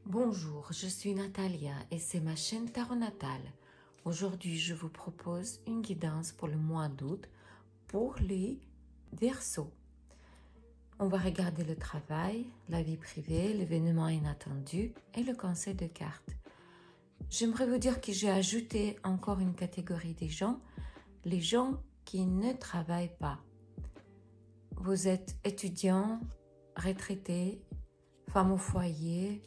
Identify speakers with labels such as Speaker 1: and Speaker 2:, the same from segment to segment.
Speaker 1: Bonjour, je suis Natalia et c'est ma chaîne Tarot Natal. Aujourd'hui, je vous propose une guidance pour le mois d'août pour les Verseaux. On va regarder le travail, la vie privée, l'événement inattendu et le conseil de cartes. J'aimerais vous dire que j'ai ajouté encore une catégorie des gens, les gens qui ne travaillent pas. Vous êtes étudiant, retraité, femme au foyer,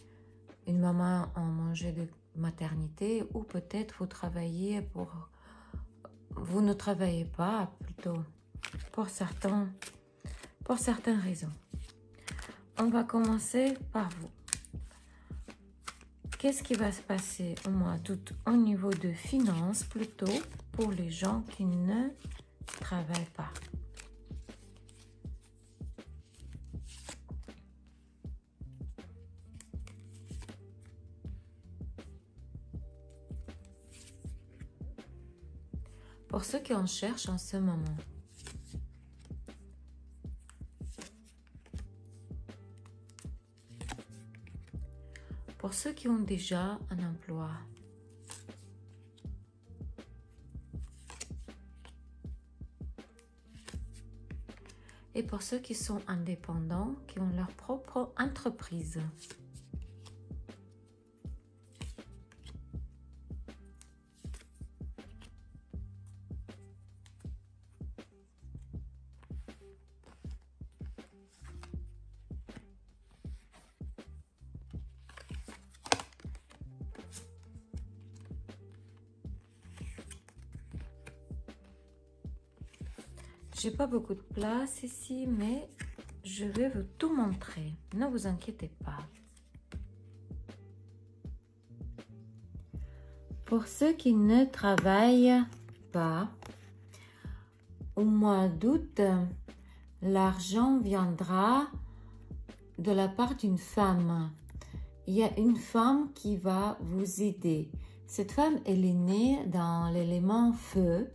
Speaker 1: une maman en congé de maternité, ou peut-être vous ne travaillez pas, plutôt pour certaines raisons. On va commencer par vous. Qu'est-ce qui va se passer au mois d'août au niveau de finances, plutôt pour les gens qui ne travaillent pas? Pour ceux qui en cherchent en ce moment. Pour ceux qui ont déjà un emploi. Et pour ceux qui sont indépendants, qui ont leur propre entreprise. J'ai pas beaucoup de place ici, mais je vais vous tout montrer. Ne vous inquiétez pas. Pour ceux qui ne travaillent pas, au mois d'août, l'argent viendra de la part d'une femme. Il y a une femme qui va vous aider. Cette femme, elle est née dans l'élément feu.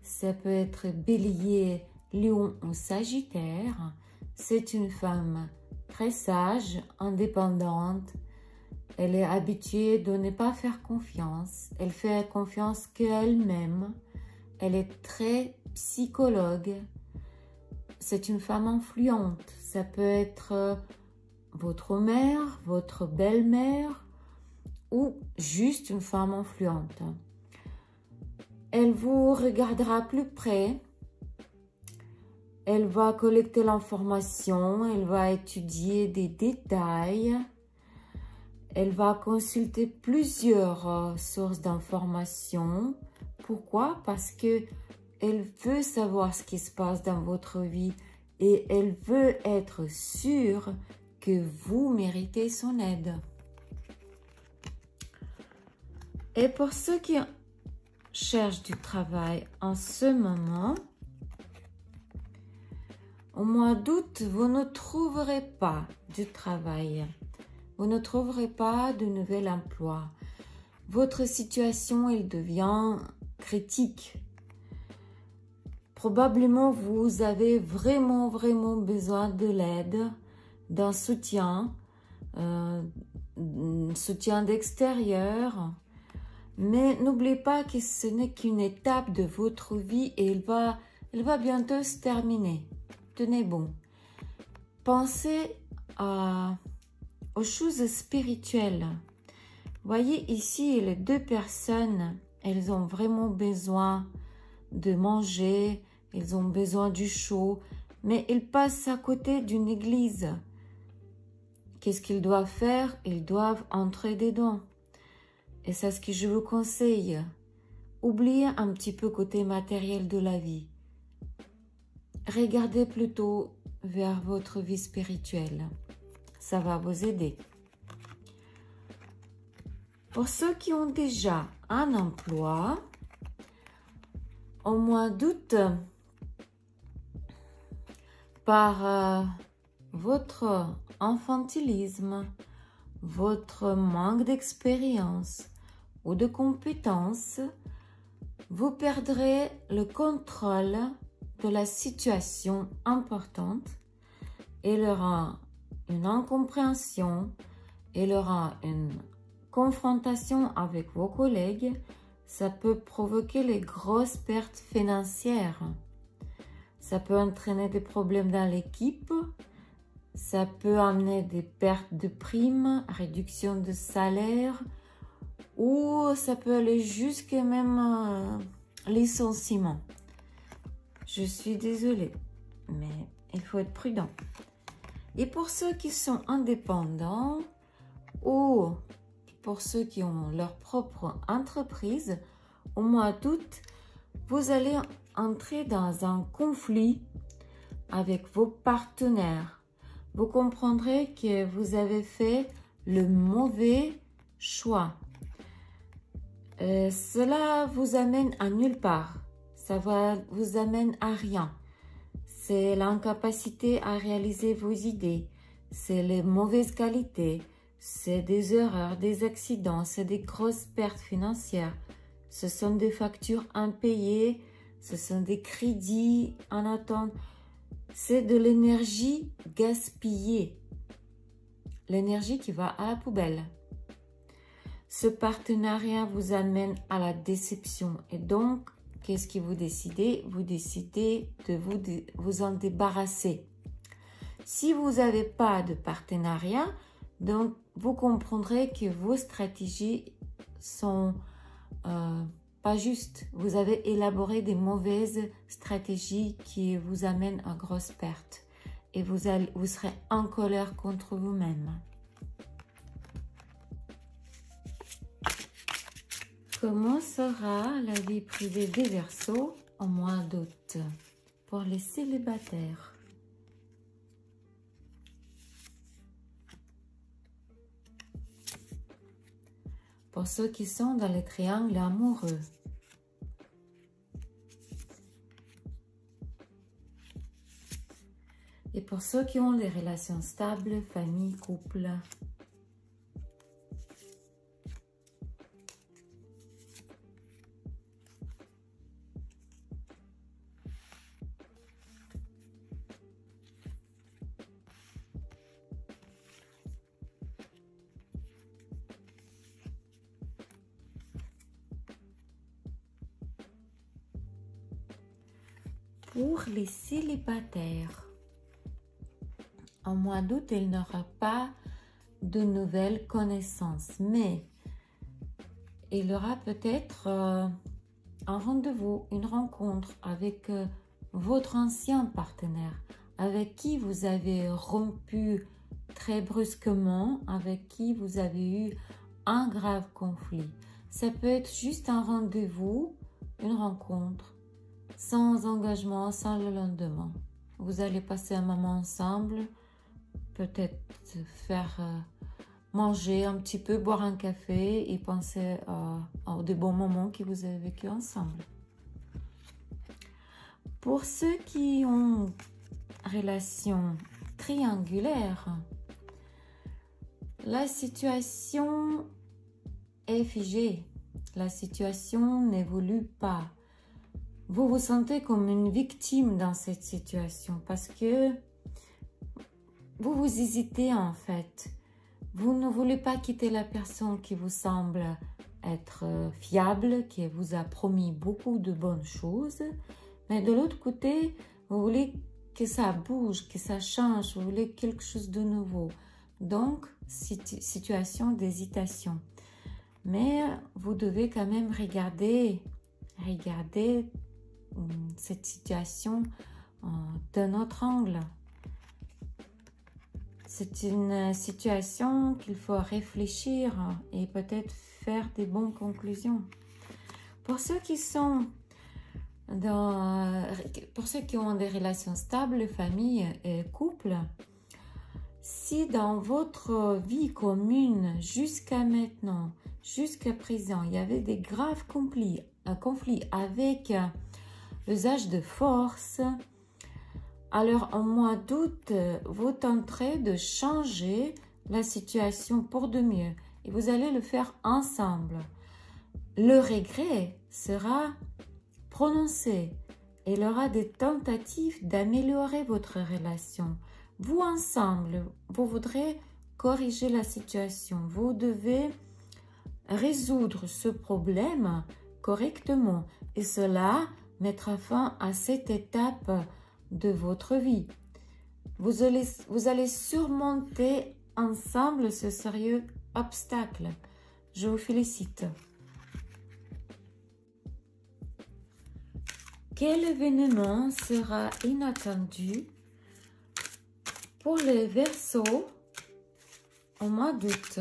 Speaker 1: Ça peut être Bélier, Lion ou Sagittaire. C'est une femme très sage, indépendante. Elle est habituée de ne pas faire confiance. Elle fait confiance qu'elle-même. Elle est très psychologue. C'est une femme influente. Ça peut être votre mère, votre belle-mère ou juste une femme influente. Elle vous regardera plus près. Elle va collecter l'information. Elle va étudier des détails. Elle va consulter plusieurs sources d'informations. Pourquoi? Parce que elle veut savoir ce qui se passe dans votre vie et elle veut être sûre que vous méritez son aide. Et pour ceux qui cherchent du travail en ce moment, au mois d'août, vous ne trouverez pas du travail. Vous ne trouverez pas de nouvel emploi. Votre situation, elle devient critique. Probablement, vous avez vraiment besoin de l'aide, d'un soutien, soutien d'extérieur. Mais n'oubliez pas que ce n'est qu'une étape de votre vie et elle va bientôt se terminer. Tenez bon. Pensez aux choses spirituelles. Voyez ici, les deux personnes, elles ont vraiment besoin de manger, elles ont besoin du chaud, mais ils passent à côté d'une église. Qu'est-ce qu'ils doivent faire? Ils doivent entrer dedans. Et c'est ce que je vous conseille. Oubliez un petit peu côté matériel de la vie. Regardez plutôt vers votre vie spirituelle. Ça va vous aider. Pour ceux qui ont déjà un emploi, au mois d'août, par votre infantilisme, votre manque d'expérience ou de compétences, vous perdrez le contrôle de la situation importante et il y aura une incompréhension il y aura une confrontation avec vos collègues. Ça peut provoquer les grosses pertes financières. Ça peut entraîner des problèmes dans l'équipe. Ça peut amener des pertes de primes, réduction de salaire, ou ça peut aller jusqu'à même licenciement. Je suis désolée, mais il faut être prudent. Et pour ceux qui sont indépendants ou pour ceux qui ont leur propre entreprise, au mois d'août, vous allez entrer dans un conflit avec vos partenaires. Vous comprendrez que vous avez fait le mauvais choix. Cela vous amène à nulle part. Ça vous amène à rien. C'est l'incapacité à réaliser vos idées. C'est les mauvaises qualités. C'est des erreurs, des accidents. C'est des grosses pertes financières. Ce sont des factures impayées. Ce sont des crédits en attente. C'est de l'énergie gaspillée. L'énergie qui va à la poubelle. Ce partenariat vous amène à la déception. Et donc, qu'est-ce que vous décidez? Vous décidez de vous en débarrasser. Si vous n'avez pas de partenariat, donc vous comprendrez que vos stratégies sont pas justes. Vous avez élaboré des mauvaises stratégies qui vous amènent à grosses pertes. Et vous serez en colère contre vous-même. Comment sera la vie privée des Verseaux au mois d'août pour les célibataires? Pour ceux qui sont dans les triangles amoureux. Et pour ceux qui ont des relations stables, famille, couple. Pour les célibataires, en mois d'août, il n'y aura pas de nouvelles connaissances, mais il y aura peut-être un rendez-vous, une rencontre avec votre ancien partenaire, avec qui vous avez rompu très brusquement, avec qui vous avez eu un grave conflit. Ça peut être juste un rendez-vous, une rencontre, sans engagement, sans le lendemain. Vous allez passer un moment ensemble, peut-être faire manger un petit peu, boire un café et penser à des bons moments que vous avez vécu ensemble. Pour ceux qui ont relation triangulaire, la situation est figée. La situation n'évolue pas. Vous vous sentez comme une victime dans cette situation parce que vous hésitez en fait. Vous ne voulez pas quitter la personne qui vous semble être fiable, qui vous a promis beaucoup de bonnes choses. Mais de l'autre côté, vous voulez que ça bouge, que ça change, vous voulez quelque chose de nouveau. Donc, situation d'hésitation. Mais vous devez quand même regarder cette situation d'un autre angle. C'est une situation qu'il faut réfléchir et peut-être faire des bonnes conclusions. Pour ceux qui sont pour ceux qui ont des relations stables, famille et couple, si dans votre vie commune jusqu'à maintenant, jusqu'à présent, il y avait des graves conflits avec l'usage de force, alors en mois d'août, vous tenterez de changer la situation pour de mieux et vous allez le faire ensemble. Le regret sera prononcé et il y aura des tentatives d'améliorer votre relation. Vous ensemble, vous voudrez corriger la situation. Vous devez résoudre ce problème correctement. Et cela mettra fin à cette étape de votre vie. Vous allez surmonter ensemble ce sérieux obstacle. Je vous félicite. Quel événement sera inattendu pour les Verseaux au mois d'août?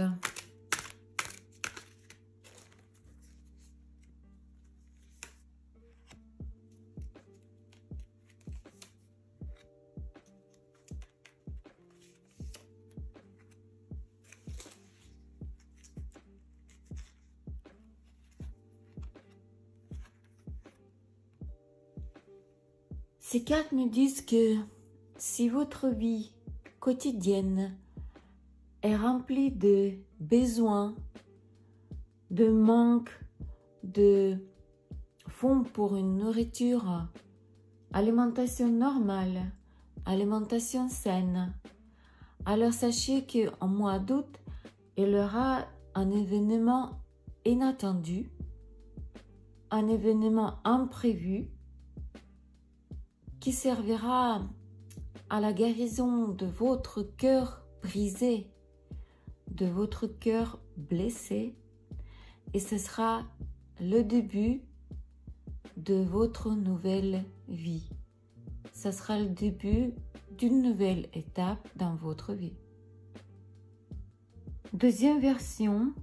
Speaker 1: Ces cartes me disent que si votre vie quotidienne est remplie de besoins, de manque, de fonds pour une nourriture, alimentation normale, alimentation saine, alors sachez qu'en mois d'août, il y aura un événement inattendu, un événement imprévu, qui servira à la guérison de votre cœur brisé, de votre cœur blessé, et ce sera le début de votre nouvelle vie. Ce sera le début d'une nouvelle étape dans votre vie. Deuxième version,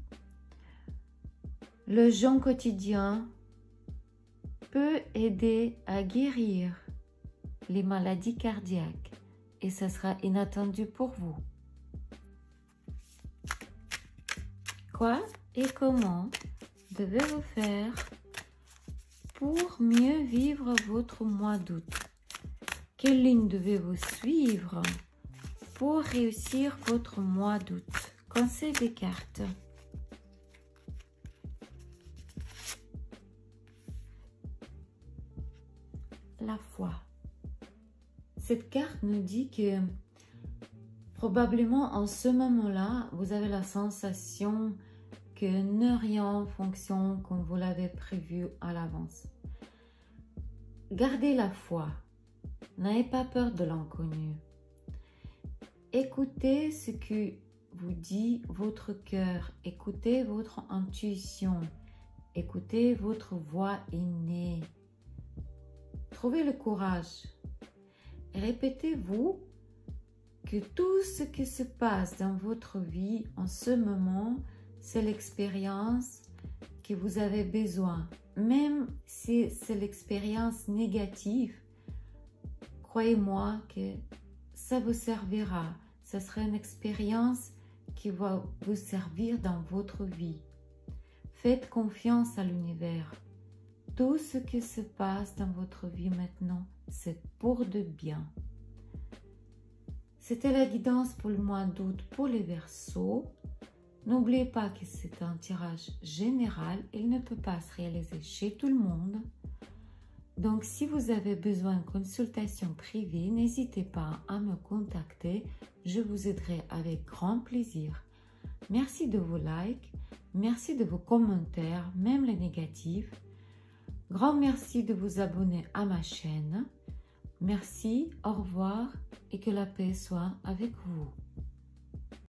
Speaker 1: le jeûne quotidien peut aider à guérir les maladies cardiaques et ça sera inattendu pour vous. Quoi et comment devez-vous faire pour mieux vivre votre mois d'août? Quelle ligne devez-vous suivre pour réussir votre mois d'août? Conseil des cartes. La foi. Cette carte nous dit que probablement en ce moment-là, vous avez la sensation que ne rien fonctionne comme vous l'avez prévu à l'avance. Gardez la foi. N'ayez pas peur de l'inconnu. Écoutez ce que vous dit votre cœur. Écoutez votre intuition. Écoutez votre voix innée. Trouvez le courage. Répétez-vous que tout ce qui se passe dans votre vie en ce moment, c'est l'expérience que vous avez besoin. Même si c'est l'expérience négative, croyez-moi que ça vous servira. Ça sera une expérience qui va vous servir dans votre vie. Faites confiance à l'univers. Tout ce qui se passe dans votre vie maintenant, c'est pour de bien. C'était la guidance pour le mois d'août pour les Verseaux. N'oubliez pas que c'est un tirage général. Il ne peut pas se réaliser chez tout le monde. Donc, si vous avez besoin de consultation privée, n'hésitez pas à me contacter. Je vous aiderai avec grand plaisir. Merci de vos likes. Merci de vos commentaires, même les négatifs. Grand merci de vous abonner à ma chaîne. Merci, au revoir et que la paix soit avec vous.